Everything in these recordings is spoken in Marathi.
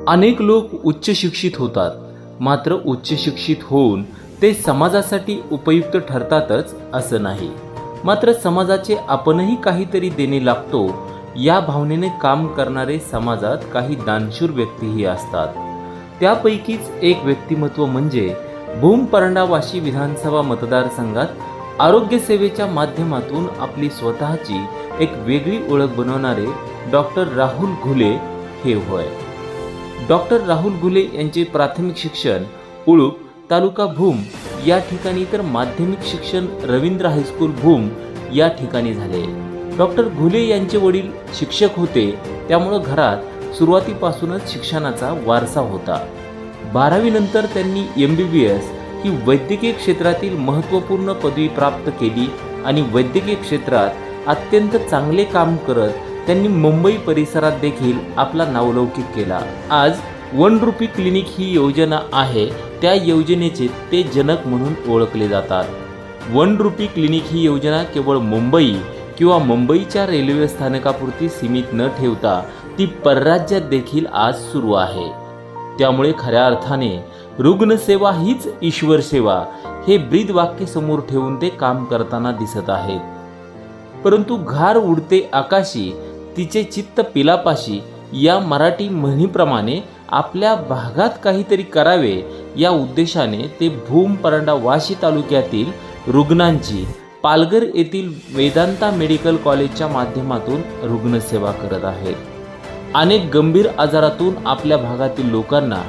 अनेक लोक उच्च शिक्षित होतात, मात्र उच्च शिक्षित होऊन ते समाजासाठी उपयुक्त ठरतातच असं नाही. मात्र समाजाचे आपणही काहीतरी देणे लागतो या भावनेने काम करणारे समाजात काही दानशूर व्यक्तीही असतात. त्यापैकीच एक व्यक्तिमत्व म्हणजे भूम परंडा वाशी विधानसभा मतदारसंघात आरोग्य सेवेच्या माध्यमातून आपली स्वतःची एक वेगळी ओळख बनवणारे डॉक्टर राहुल घुले हे होय. डॉक्टर राहुल घुले यांचे प्राथमिक शिक्षण उळूप तालुका भूम या ठिकाणी तर माध्यमिक शिक्षण रवींद्र हायस्कूल भूम या ठिकाणी झाले. डॉक्टर घुले यांचे वडील शिक्षक होते, त्यामुळे घरात सुरुवातीपासूनच शिक्षणाचा वारसा होता. 12वी नंतर त्यांनी MBBS ही वैद्यकीय क्षेत्रातील महत्त्वपूर्ण पदवी प्राप्त केली आणि वैद्यकीय क्षेत्रात अत्यंत चांगले काम करत त्यांनी मुंबई परिसरात देखील आपला नावलौकिक केला. आज 1 रुपी क्लिनिक ही योजना आहे, त्या योजनेचे ते जनक म्हणून ओळखले जातात. 1 रुपी क्लिनिक ही योजना केवळ मुंबई किंवा मुंबईच्या रेल्वे स्थानकापुरती सीमित न ठेवता ती परराज्यात देखील आज सुरू आहे. त्यामुळे खऱ्या अर्थाने रुग्णसेवा हीच ईश्वर सेवा हे ब्रीद वाक्य समोर ठेवून ते काम करताना दिसत आहेत. परंतु घार उडते आकाशी तिचे चित्त पिलापाशी या मराठी म्हणीप्रमाणे आपल्या भागात काहीतरी करावे या उद्देशाने ते भूम परंडा वाशी तालुक्यातील रुग्णांची पालघर येथील वेदांता मेडिकल कॉलेजच्या माध्यमातून रुग्णसेवा करत आहेत. अनेक गंभीर आजारातून आपल्या भागातील लोकांना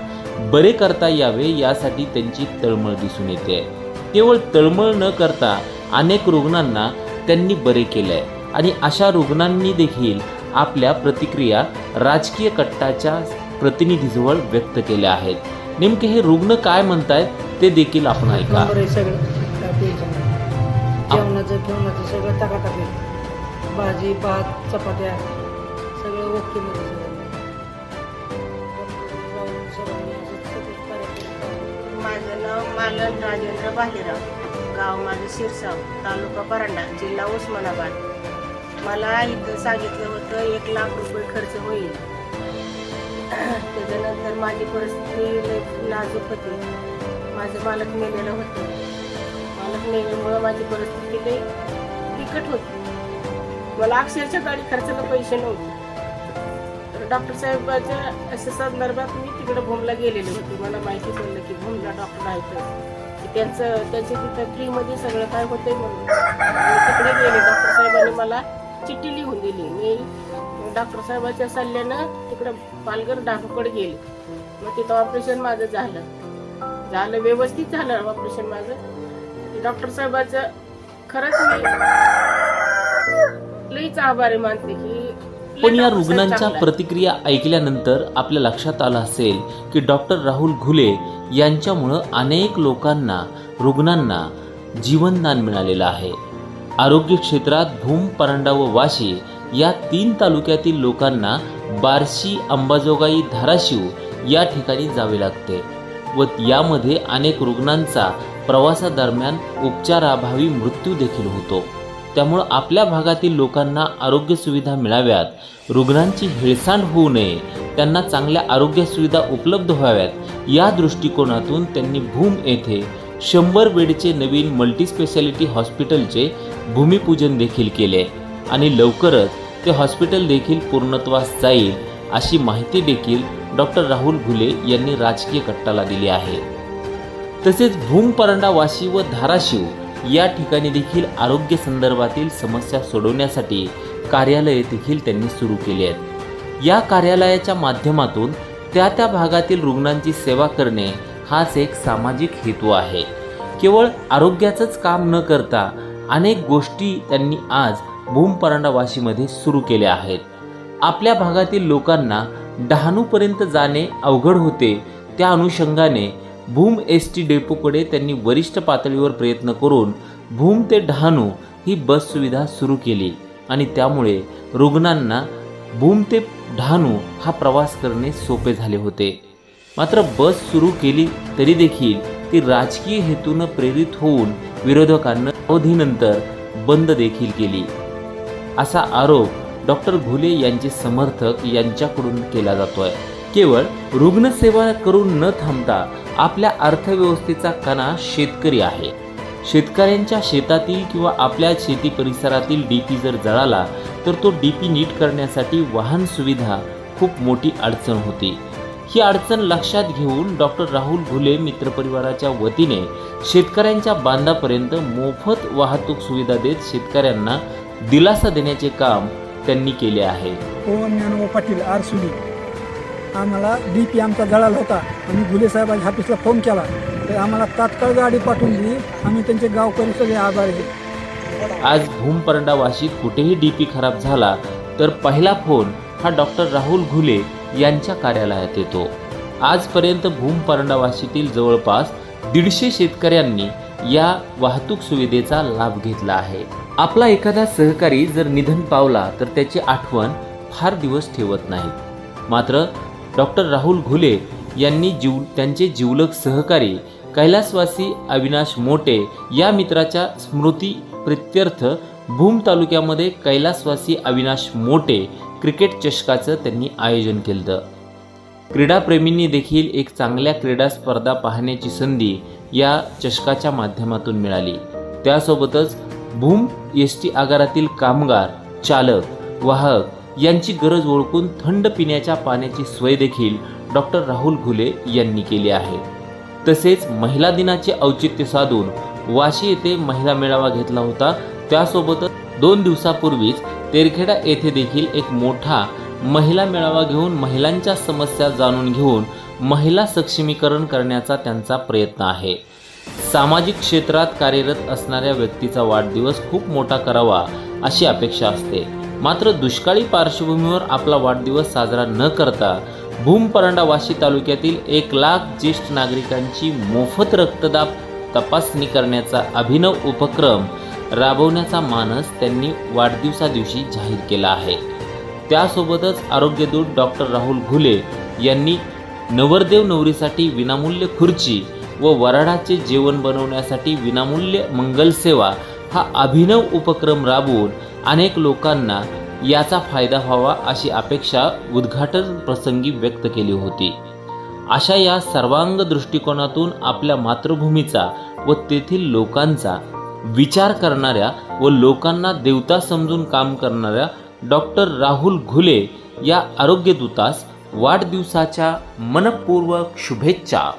बरे करता यावे यासाठी त्यांची तळमळ दिसून येते. केवळ तळमळ न करता अनेक रुग्णांना त्यांनी बरे केलंय आणि अशा रुग्णांनी देखील आपल्या प्रतिक्रिया राजकीय कट्टाच्या प्रतिनिधीजवळ व्यक्त केल्या आहेत. नेमके हे रुग्ण काय म्हणतायत ते देखील आपण ऐका. जेवणाचं सगळं टाकाटाकी, भाजी भात चपात्या सगळं ओके मध्ये माझं नाव मालन राजेंद्र बाजीराव, गाव माझं शिरसाव, तालुका परंडा, जिल्हा उस्मानाबाद. मला इथं सांगितलं होतं 1 लाख रुपये खर्च होईल. त्याच्यानंतर माझी परिस्थिती नाजूक होती. माझं मालक मेलेलं होतं. मालक मेल्यामुळं माझी परिस्थिती काही बिकट होती. मला अक्षरशः गाडी खर्चाला पैसे नव्हते. तर डॉक्टर साहेबाच्या अशा संदर्भात मी तिकडे भूमला गेलेले होते. मला माहिती पडलं की भूमला डॉक्टर आहेत, की त्यांचे तिथं फ्रीमध्ये सगळं काय होतंय म्हणून मी तिकडे गेले. डॉक्टर साहेबांनी मला चिठ्ठी लिहून दिली. मी डॉक्टर साहेबाच्या सल्ल्यानं तिकडं पालघर डाकूकडे गेले. मग तिथं ऑपरेशन माझं झालं व्यवस्थित झालं ऑपरेशन माझं. डॉक्टर साहेबाचं खरंच मी लईच आभारी मानते की. पण या रुग्णांच्या प्रतिक्रिया ऐकल्यानंतर आपल्या लक्षात आलं असेल की डॉक्टर राहुल घुले यांच्यामुळं अनेक लोकांना रुग्णांना जीवनदान मिळालेलं आहे. आरोग्य क्षेत्रात भूम परंडा व वाशी या 3 तालुक्यातील लोकांना बार्शी, अंबाजोगाई, धाराशिव या ठिकाणी जावे लागते व यामध्ये अनेक रुग्णांचा प्रवासादरम्यान उपचाराअभावी मृत्यू देखील होतो. त्यामुळे आपल्या भागातील लोकांना आरोग्य सुविधा मिळाव्यात, रुग्णांची हेळसांड होऊ नये, त्यांना चांगल्या आरोग्य सुविधा उपलब्ध व्हाव्यात या दृष्टिकोनातून त्यांनी भूम येथे 100 बेडचे नवीन मल्टीस्पेशालिटी हॉस्पिटलचे भूमिपूजन देखील केले आणि लवकरच ते हॉस्पिटल देखील पूर्णत्वास जाईल अशी माहिती देखील डॉक्टर राहुल घुले यांनी राजकीय कट्टाला दिली आहे. तसेच भूम परंडा वाशी व धाराशिव या ठिकाणी देखील आरोग्य संदर्भातील समस्या सोडवण्यासाठी कार्यालये देखील त्यांनी सुरू केली आहेत. या कार्यालयाच्या माध्यमातून त्या भागातील रुग्णांची सेवा करणे हाच एक सामाजिक हेतू आहे. केवळ आरोग्याचंच काम न करता अनेक गोष्टी त्यांनी आज भूम परंडा वाशीमध्ये सुरू केल्या आहेत. आपल्या भागातील लोकांना डहाणूपर्यंत जाणे अवघड होते, त्या अनुषंगाने भूम ST डेपोकडे त्यांनी वरिष्ठ पातळीवर प्रयत्न करून भूम ते डहाणू ही बस सुविधा सुरू केली आणि त्यामुळे रुग्णांना भूम ते डहाणू हा प्रवास करणे सोपे झाले होते. मात्र बस सुरू केली तरी देखील ती राजकीय हेतून प्रेरित होऊन विरोधकांना अवधीनंतर बंद देखील केली असा आरोप डॉक्टर घुले यांचे समर्थक यांच्याकडून केला जातोय. केवळ रुग्णसेवा करून न थांबता आपल्या अर्थव्यवस्थेचा कणा शेतकरी आहे. शेतकऱ्यांच्या शेतातील किंवा आपल्या शेती परिसरातील डीपी जर जळाला तर तो डीपी नीट करण्यासाठी वाहन सुविधा खूप मोठी अडचण होती. ही अडचण लक्षात घेऊन डॉक्टर राहुल घुले मित्रपरिवाराच्या वतीने शेतकऱ्यांच्या बांधापर्यंत मोफत वाहतूक सुविधा देत शेतकऱ्यांना दिलासा देण्याचे काम त्यांनी केले आहे. पवन ज्ञानोबा पाटील आरसुली, आम्हाला डीपी आमचा जळाला होता. आम्ही घुले साहेबांच्या ऑफिसला फोन केला तर आम्हाला तात्काळ गाडी पाठवून दिली. आम्ही त्यांचे गावकरी सगळे आभारी आहेत. आज भूमपरंडा वाशीत कुठेही डीपी खराब झाला तर पहिला फोन हा डॉक्टर राहुल घुले यांच्या कार्यालयात येतो. आजपर्यंत भूमपरंडा वाशीतील जवळपास 150 शेतकऱ्यांनी या वाहतूक सुविधेचा लाभ घेतला आहे. आपला एखादा सहकारी जर निधन पावला तर त्याची आठवण फार दिवस ठेवत नाहीत. मात्र डॉक्टर राहुल घुले यांनी त्यांचे जिवलग सहकारी कैलासवासी अविनाश मोटे या मित्राच्या स्मृती प्रित्यर्थ भूम तालुक्यामध्ये कैलासवासी अविनाश मोटे क्रिकेट चषकाचं त्यांनी आयोजन केलं. क्रीडाप्रेमींनी देखील एक चांगल्या क्रीडा स्पर्धा पाहण्याची संधी या चषकाच्या माध्यमातून मिळाली. त्यासोबतच भूम एसटी आगारातील कामगार, चालक, वाहक यांची गरज ओळखून थंड पिण्याच्या पाण्याची सोय देखील डॉक्टर राहुल घुले यांनी केली आहे. तसेच महिला दिनाचे औचित्य साधून वाशी येथे महिला मेळावा घेतला होता. त्यासोबतच 2 दिवसापूर्वीच तेरखेडा येथे देखील एक मोठा महिला मेळावा घेऊन महिलांच्या समस्या जाणून घेऊन महिला सक्षमीकरण करण्याचा त्यांचा प्रयत्न आहे. सामाजिक क्षेत्रात कार्यरत असणाऱ्या व्यक्तीचा वाढदिवस खूप मोठा करावा अशी अपेक्षा असते. मात्र दुष्काळी पार्श्वभूमीवर आपला वाढदिवस साजरा न करता भूमपरंडा वाशी तालुक्यातील 1 लाख ज्येष्ठ नागरिकांची मोफत रक्तदाब तपासणी करण्याचा अभिनव उपक्रम राबवण्याचा मानस त्यांनी वाढदिवसादिवशी जाहीर केला आहे. त्यासोबतच आरोग्यदूत डॉक्टर राहुल घुले यांनी नवरदेव नवरीसाठी विनामूल्य खुर्ची व वराडाचे जेवण बनवण्यासाठी विनामूल्य मंगलसेवा हा अभिनव उपक्रम राबवून अनेक लोकांना याचा फायदा व्हावा अशी अपेक्षा उद्घाटन प्रसंगी व्यक्त केली होती. अशा या सर्वांग दृष्टिकोनातून आपल्या मातृभूमीचा व तेथील लोकांचा विचार करणाऱ्या व लोकांना देवता समजून काम करणाऱ्या डॉक्टर राहुल घुले या आरोग्यदूतास वाढदिवसाच्या मनपूर्वक शुभेच्छा.